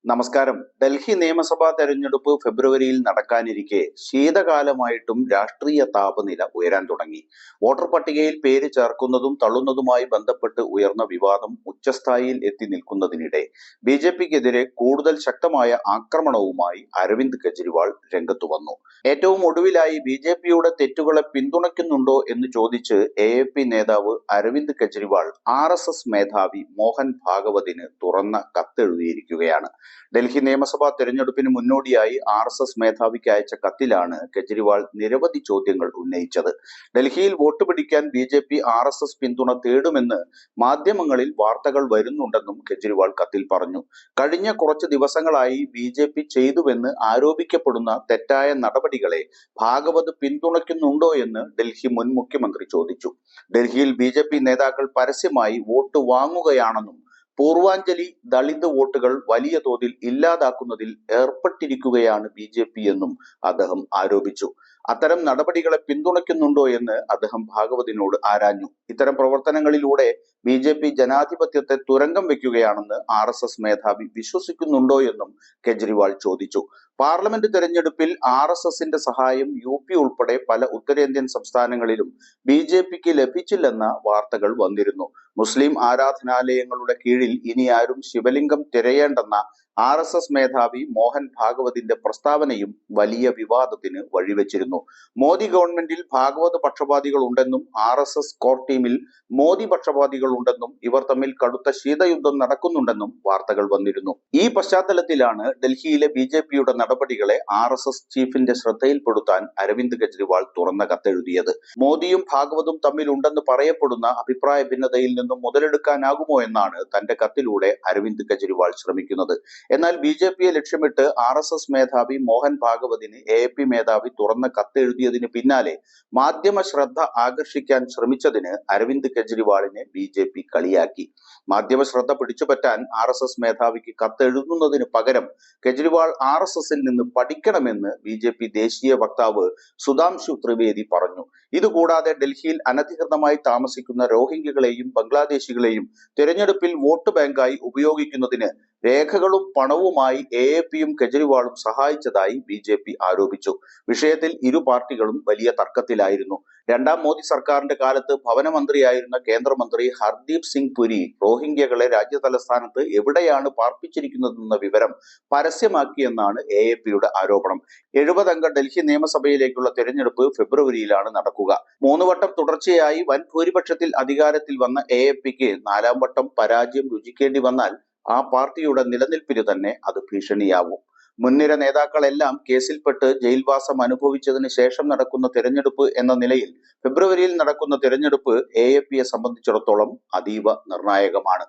നമസ്കാരം. ഡൽഹി നിയമസഭാ തെരഞ്ഞെടുപ്പ് ഫെബ്രുവരിയിൽ നടക്കാനിരിക്കെ ശീതകാലമായിട്ടും രാഷ്ട്രീയ താപനില ഉയരാൻ തുടങ്ങി. വോട്ടർ പട്ടികയിൽ പേര് ചേർക്കുന്നതും തള്ളുന്നതുമായി ബന്ധപ്പെട്ട് ഉയർന്ന വിവാദം ഉച്ചസ്ഥായിയിൽ എത്തി നിൽക്കുന്നതിനിടെ ബി.ജെ.പിക്കെതിരെ കൂടുതൽ ശക്തമായ ആക്രമണവുമായി അരവിന്ദ് കെജ്രിവാൾ രംഗത്തു വന്നു. ഏറ്റവും ഒടുവിലായി ബി.ജെ.പിയുടെ തെറ്റുകളെ പിന്തുണയ്ക്കുന്നുണ്ടോ എന്ന് ചോദിച്ച് എ.എ.പി നേതാവ് അരവിന്ദ് കെജ്രിവാൾ ആർ.എസ്.എസ് മേധാവി മോഹൻ ഭാഗവതിന് തുറന്ന കത്തെഴുതിയിരിക്കുകയാണ്. ഡൽഹി നിയമസഭാ തെരഞ്ഞെടുപ്പിന് മുന്നോടിയായി ആർ.എസ്.എസ് മേധാവിക്ക് അയച്ച കത്തിലാണ് കെജ്രിവാൾ നിരവധി ചോദ്യങ്ങൾ ഉന്നയിച്ചത്. ഡൽഹിയിൽ വോട്ട് പിടിക്കാൻ ബി.ജെ.പി ആർ.എസ്.എസ് പിന്തുണ തേടുമെന്ന് മാധ്യമങ്ങളിൽ വാർത്തകൾ വരുന്നുണ്ടെന്നും കെജ്രിവാൾ കത്തിൽ പറഞ്ഞു. കഴിഞ്ഞ കുറച്ച് ദിവസങ്ങളായി ബി.ജെ.പി ചെയ്തുവെന്ന് ആരോപിക്കപ്പെടുന്ന തെറ്റായ നടപടികളെ ഭാഗവത് പിന്തുണയ്ക്കുന്നുണ്ടോ എന്ന് ഡൽഹി മുൻ മുഖ്യമന്ത്രി ചോദിച്ചു. ഡൽഹിയിൽ ബി.ജെ.പി നേതാക്കൾ പരസ്യമായി വോട്ട് വാങ്ങുകയാണെന്നും പൂർവാഞ്ജലി ദളിത് വോട്ടുകൾ വലിയ തോതിൽ ഇല്ലാതാക്കുന്നതിൽ ഏർപ്പെട്ടിരിക്കുകയാണ് ബി.ജെ.പി എന്നും അദ്ദേഹം ആരോപിച്ചു. അത്തരം നടപടികളെ പിന്തുണയ്ക്കുന്നുണ്ടോ എന്ന് അദ്ദേഹം ഭാഗവതിനോട് ആരാഞ്ഞു. ഇത്തരം പ്രവർത്തനങ്ങളിലൂടെ ബി.ജെ.പി ജനാധിപത്യത്തെ തുരങ്കം വെക്കുകയാണെന്ന് ആർ.എസ്.എസ് മേധാവി വിശ്വസിക്കുന്നുണ്ടോ എന്നും കെജ്രിവാൾ ചോദിച്ചു. പാർലമെന്റ് തെരഞ്ഞെടുപ്പിൽ ആർ.എസ്.എസിന്റെ സഹായം യു.പി ഉൾപ്പെടെ പല ഉത്തരേന്ത്യൻ സംസ്ഥാനങ്ങളിലും ബി.ജെ.പിക്ക് ലഭിച്ചില്ലെന്ന വാർത്തകൾ വന്നിരുന്നു. മുസ്ലിം ആരാധനാലയങ്ങളുടെ കീഴിൽ ഇനി ആരും ശിവലിംഗം തിരയേണ്ടെന്ന ആർ.എസ്.എസ് മേധാവി മോഹൻ ഭാഗവതിന്റെ പ്രസ്താവനയും വലിയ വിവാദത്തിന് വഴിവെച്ചിരുന്നു. മോദി ഗവൺമെന്റിൽ ഭാഗവത് പക്ഷപാതികൾ ഉണ്ടെന്നും ആർ.എസ്.എസ് കോർ ടീമിൽ മോദി പക്ഷപാതികൾ ഉണ്ടെന്നും ഇവർ തമ്മിൽ കടുത്ത ശീതയുദ്ധം നടക്കുന്നുണ്ടെന്നും വാർത്തകൾ വന്നിരുന്നു. ഈ പശ്ചാത്തലത്തിലാണ് ഡൽഹിയിലെ ബി.ജെ.പിയുടെ നടപടികളെ ആർ.എസ്.എസ് ചീഫിന്റെ ശ്രദ്ധയിൽപ്പെടുത്താൻ അരവിന്ദ് കെജ്രിവാൾ തുറന്ന കത്തെഴുതിയത്. മോദിയും ഭാഗവതും തമ്മിലുണ്ടെന്ന് പറയപ്പെടുന്ന അഭിപ്രായ ഭിന്നതയിൽ നിന്നും മുതലെടുക്കാനാകുമോ എന്നാണ് തന്റെ കത്തിലൂടെ അരവിന്ദ് കെജ്രിവാൾ ശ്രമിക്കുന്നത്. എന്നാൽ ബി.ജെ.പിയെ ലക്ഷ്യമിട്ട് ആർ.എസ്.എസ് മേധാവി മോഹൻ ഭാഗവതിന് എ.എ.പി മേധാവി തുറന്ന കത്തെഴുതിയതിന് പിന്നാലെ മാധ്യമ ശ്രദ്ധ ആകർഷിക്കാൻ ശ്രമിച്ചതിന് അരവിന്ദ് കെജ്രിവാളിനെ ബി.ജെ.പി കളിയാക്കി. മാധ്യമ ശ്രദ്ധ പിടിച്ചുപറ്റാൻ ആർ.എസ്.എസ് മേധാവിക്ക് കത്തെഴുതുന്നതിന് പകരം കെജ്രിവാൾ ആർ.എസ്.എസിൽ നിന്ന് പഠിക്കണമെന്ന് ബി.ജെ.പി ദേശീയ വക്താവ് സുധാംശു ത്രിവേദി പറഞ്ഞു. ഇതുകൂടാതെ ഡൽഹിയിൽ അനധികൃതമായി താമസിക്കുന്ന റോഹിംഗ്യകളെയും ബംഗ്ലാദേശികളെയും തിരഞ്ഞെടുപ്പിൽ വോട്ട് ബാങ്കായി ഉപയോഗിക്കുന്നതിന് രേഖകളും പണവുമായി എ.എ.പിയും കെജ്രിവാളും സഹായിച്ചതായി ബി.ജെ.പി ആരോപിച്ചു. വിഷയത്തിൽ ഇരു പാർട്ടികളും വലിയ തർക്കത്തിലായിരുന്നു. രണ്ടാം മോദി സർക്കാരിന്റെ കാലത്ത് ഭവനമന്ത്രിയായിരുന്ന കേന്ദ്രമന്ത്രി ഹർദീപ് സിംഗ് പുരി റോഹിംഗ്യകളെ രാജ്യതലസ്ഥാനത്ത് എവിടെയാണ് പാർപ്പിച്ചിരിക്കുന്നതെന്ന വിവരം പരസ്യമാക്കിയെന്നാണ് എ.എ.പിയുടെ ആരോപണം. 70 അംഗ ഡൽഹി നിയമസഭയിലേക്കുള്ള തെരഞ്ഞെടുപ്പ് ഫെബ്രുവരിയിലാണ് നടക്കുക. 3 വട്ടം തുടർച്ചയായി വൻ ഭൂരിപക്ഷത്തിൽ അധികാരത്തിൽ വന്ന എ.എ.പിക്ക് 4ാം വട്ടം പരാജയം രുചിക്കേണ്ടി വന്നാൽ ആ പാർട്ടിയുടെ നിലനിൽപ്പിന് തന്നെ അത് ഭീഷണിയാവും. മുൻനിര നേതാക്കളെല്ലാം കേസിൽപ്പെട്ട് ജയിൽവാസം അനുഭവിച്ചതിന് ശേഷം നടക്കുന്ന തെരഞ്ഞെടുപ്പ് എന്ന നിലയിൽ ഫെബ്രുവരിയിൽ നടക്കുന്ന തെരഞ്ഞെടുപ്പ് എ.എ.പിയെ സംബന്ധിച്ചിടത്തോളം അതീവ നിർണായകമാണ്.